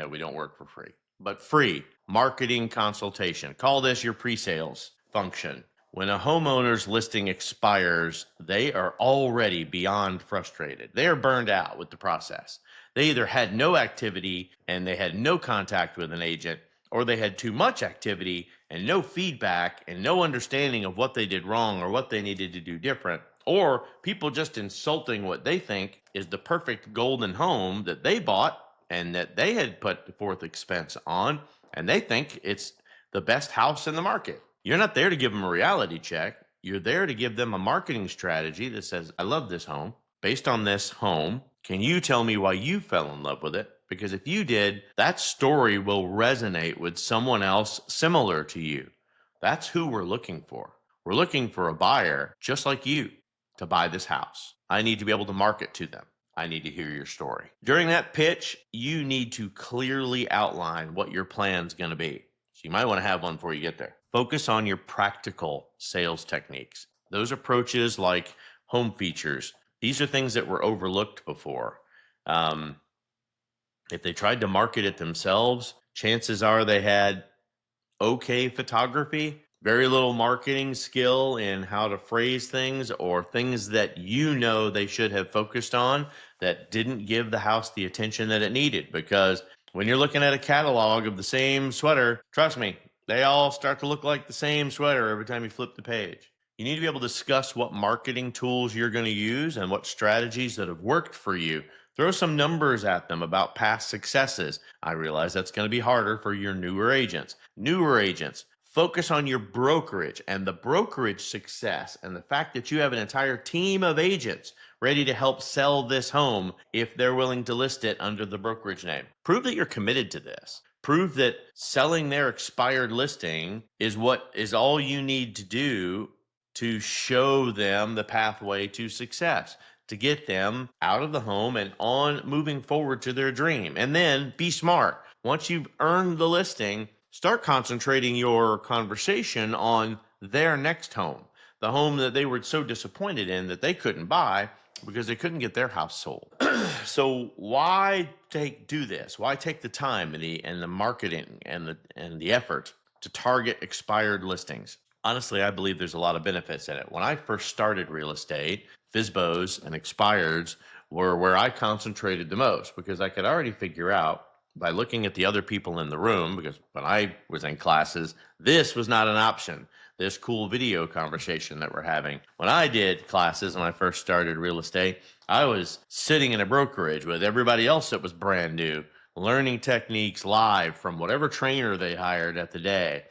know we don't work for free, but free marketing consultation. Call this your pre-sales function. When a homeowner's listing expires, they are already beyond frustrated. They are burned out with the process. They either had no activity and they had no contact with an agent, or they had too much activity and no feedback and no understanding of what they did wrong or what they needed to do different, or people just insulting what they think is the perfect golden home that they bought and that they had put forth expense on, and they think it's the best house in the market. You're not there to give them a reality check. You're there to give them a marketing strategy that says, I love this home. Based on this home, can you tell me why you fell in love with it? Because if you did, that story will resonate with someone else similar to you. That's who we're looking for. We're looking for a buyer just like you to buy this house. I need to be able to market to them. I need to hear your story. During that pitch, you need to clearly outline what your plan's going to be. So you might want to have one before you get there. Focus on your practical sales techniques. Those approaches like home features, these are things that were overlooked before. If they tried to market it themselves, chances are they had okay photography, very little marketing skill in how to phrase things, or things that they should have focused on that didn't give the house the attention that it needed. Because when you're looking at a catalog of the same sweater, trust me, they all start to look like the same sweater every time you flip the page. You need to be able to discuss what marketing tools you're going to use and what strategies that have worked for you. Throw some numbers at them about past successes. I realize that's going to be harder for your newer agents. Focus on your brokerage and the brokerage success and the fact that you have an entire team of agents ready to help sell this home if they're willing to list it under the brokerage name. Prove that you're committed to this. Prove that selling their expired listing is what is all you need to do to show them the pathway to success, to get them out of the home and on moving forward to their dream. And then be smart. Once you've earned the listing, start concentrating your conversation on their next home, the home that they were so disappointed in that they couldn't buy because they couldn't get their house sold. So why do this? Why take the time and the marketing and the effort to target expired listings? Honestly, I believe there's a lot of benefits in it. When I first started real estate, FSBOs and expireds were where I concentrated the most, because I could already figure out by looking at the other people in the room, because when I was in classes, this was not an option. This cool video conversation that we're having. When I did classes when I first started real estate, I was sitting in a brokerage with everybody else that was brand new, learning techniques live from whatever trainer they hired at the day.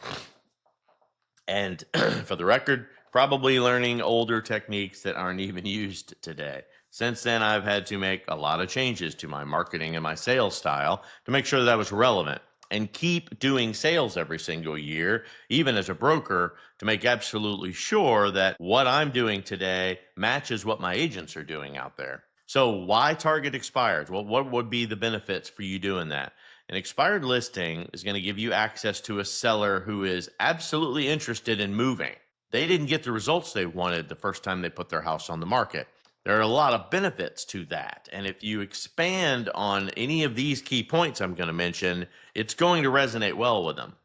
And for the record, probably learning older techniques that aren't even used today. Since then, I've had to make a lot of changes to my marketing and my sales style to make sure that was relevant, and keep doing sales every single year, even as a broker, to make absolutely sure that what I'm doing today matches what my agents are doing out there. So why target expireds? Well, what would be the benefits for you doing that? An expired listing is going to give you access to a seller who is absolutely interested in moving. They didn't get the results they wanted the first time they put their house on the market. There are a lot of benefits to that. And if you expand on any of these key points I'm going to mention, it's going to resonate well with them.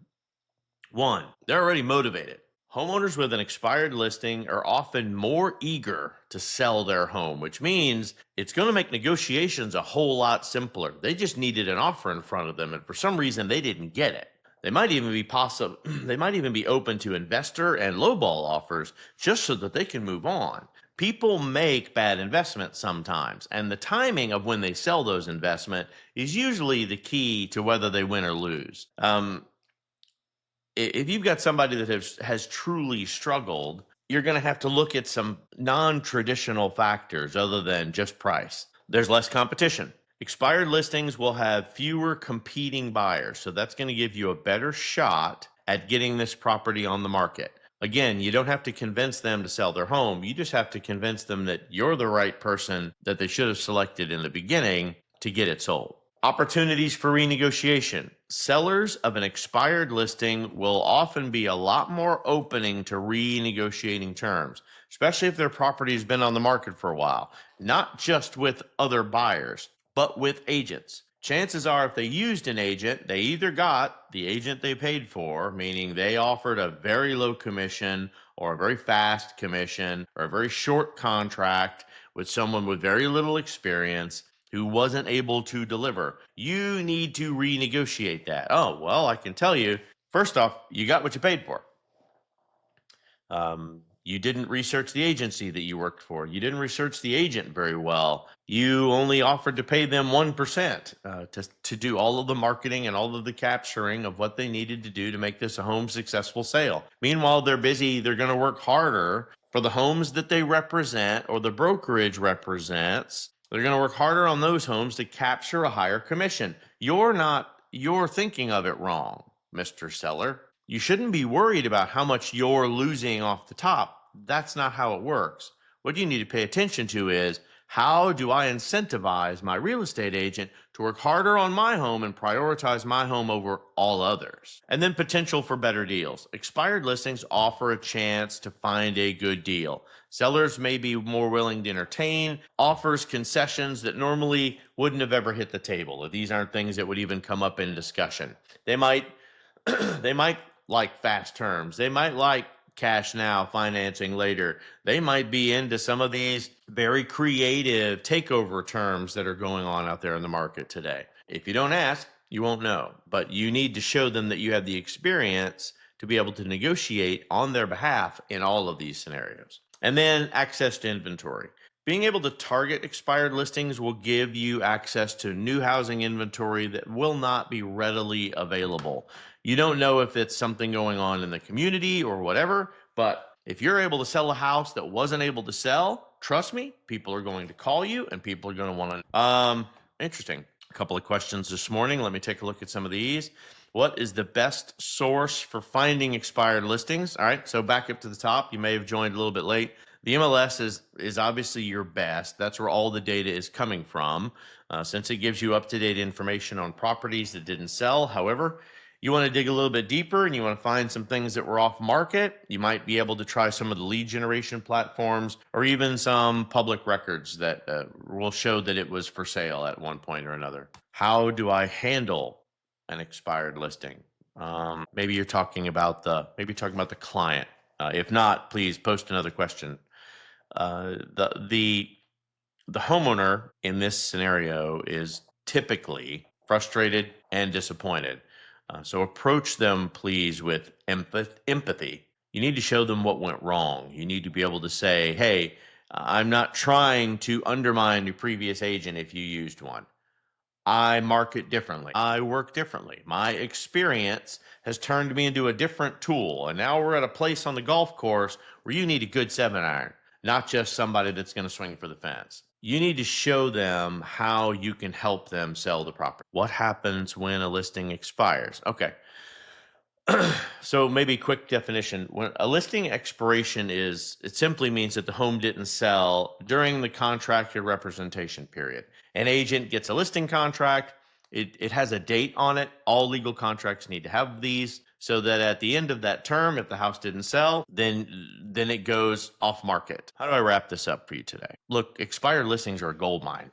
1, they're already motivated. Homeowners with an expired listing are often more eager to sell their home, which means it's going to make negotiations a whole lot simpler. They just needed an offer in front of them, and for some reason they didn't get it. They might even be open to investor and lowball offers just so that they can move on. People make bad investments sometimes, and the timing of when they sell those investments is usually the key to whether they win or lose. If you've got somebody that has truly struggled, you're going to have to look at some non-traditional factors other than just price. There's less competition. Expired listings will have fewer competing buyers, so that's going to give you a better shot at getting this property on the market. Again, you don't have to convince them to sell their home. You just have to convince them that you're the right person that they should have selected in the beginning to get it sold. Opportunities for renegotiation. Sellers of an expired listing will often be a lot more opening to renegotiating terms, especially if their property has been on the market for a while, not just with other buyers, but with agents. chances are if they used an agent, they either got the agent they paid for, meaning they offered a very low commission or a very fast commission or a very short contract with someone with very little experience who wasn't able to deliver. You need to renegotiate that. Oh, well, I can tell you, first off, you got what you paid for. You didn't research the agency that you worked for. You didn't research the agent very well. You only offered to pay them 1% to do all of the marketing and all of the capturing of what they needed to do to make this a home successful sale. Meanwhile, they're busy. They're going to work harder for the homes that they represent or the brokerage represents. They're going to work harder on those homes to capture a higher commission. You're thinking of it wrong, Mr. Seller. You shouldn't be worried about how much you're losing off the top. That's not how it works. What you need to pay attention to is, how do I incentivize my real estate agent to work harder on my home and prioritize my home over all others? And then potential for better deals. Expired listings offer a chance to find a good deal. Sellers may be more willing to entertain offers, concessions that normally wouldn't have ever hit the table. These aren't things that would even come up in discussion. They might they might like fast terms. They might like cash now, financing later. They might be into some of these very creative takeover terms that are going on out there in the market today. If you don't ask, you won't know, but you need to show them that you have the experience to be able to negotiate on their behalf in all of these scenarios. And then access to inventory. Being able to target expired listings will give you access to new housing inventory that will not be readily available. You don't know if it's something going on in the community or whatever, but if you're able to sell a house that wasn't able to sell, trust me, people are going to call you and people are going to want to. Interesting. A couple of questions this morning. Let me take a look at some of these. What is the best source for finding expired listings? All right, so back up to the top. You may have joined a little bit late. The MLS is obviously your best. That's where all the data is coming from, since it gives you up-to-date information on properties that didn't sell. However, you want to dig a little bit deeper and you want to find some things that were off market. You might be able to try some of the lead generation platforms or even some public records that will show that it was for sale at one point or another. How do I handle an expired listing? Maybe you're talking about the client. If not, please post another question. The homeowner in this scenario is typically frustrated and disappointed. So approach them, please, with empathy. You need to show them what went wrong. You need to be able to say, hey, I'm not trying to undermine your previous agent if you used one. I market differently. I work differently. My experience has turned me into a different tool. And now we're at a place on the golf course where you need a good 7-iron, not just somebody that's going to swing for the fence. You need to show them how you can help them sell the property. What happens when a listing expires? Okay. So maybe quick definition. When a listing expiration it simply means that the home didn't sell during the contracted representation period. An agent gets a listing contract. It has a date on it. All legal contracts need to have these so that at the end of that term, if the house didn't sell, then it goes off market. How do I wrap this up for you today? Look, expired listings are a gold mine.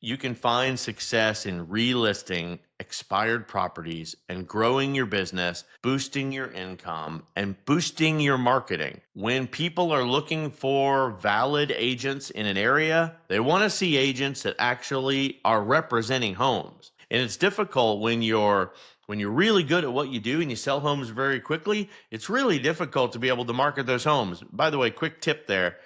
You can find success in relisting expired properties and growing your business, boosting your income, and boosting your marketing. When people are looking for valid agents in an area, they want to see agents that actually are representing homes. And it's difficult when you're really good at what you do and you sell homes very quickly. It's really difficult to be able to market those homes. By the way, quick tip there.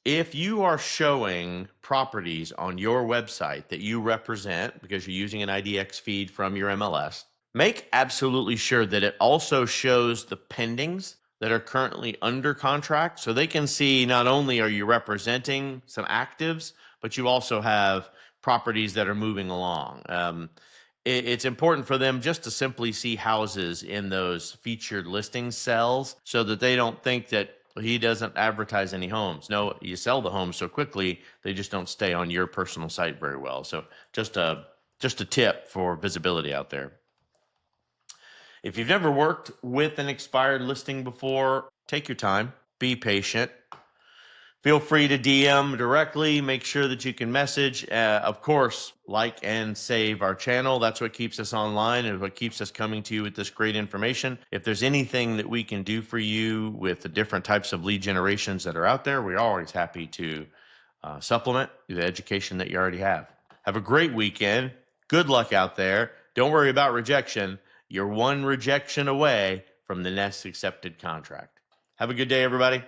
If you are showing properties on your website that you represent because you're using an IDX feed from your MLS, make absolutely sure that it also shows the pendings that are currently under contract so they can see not only are you representing some actives, but you also have properties that are moving along. It's important for them just to simply see houses in those featured listing cells so that they don't think that he doesn't advertise any homes. No, you sell the homes so quickly, they just don't stay on your personal site very well. So just a tip for visibility out there. If you've never worked with an expired listing before, take your time, be patient. Feel free to DM directly. Make sure that you can message. Of course, like and save our channel. That's what keeps us online and what keeps us coming to you with this great information. If there's anything that we can do for you with the different types of lead generations that are out there, we're always happy to supplement the education that you already have. Have a great weekend. Good luck out there. Don't worry about rejection. You're one rejection away from the next accepted contract. Have a good day, everybody.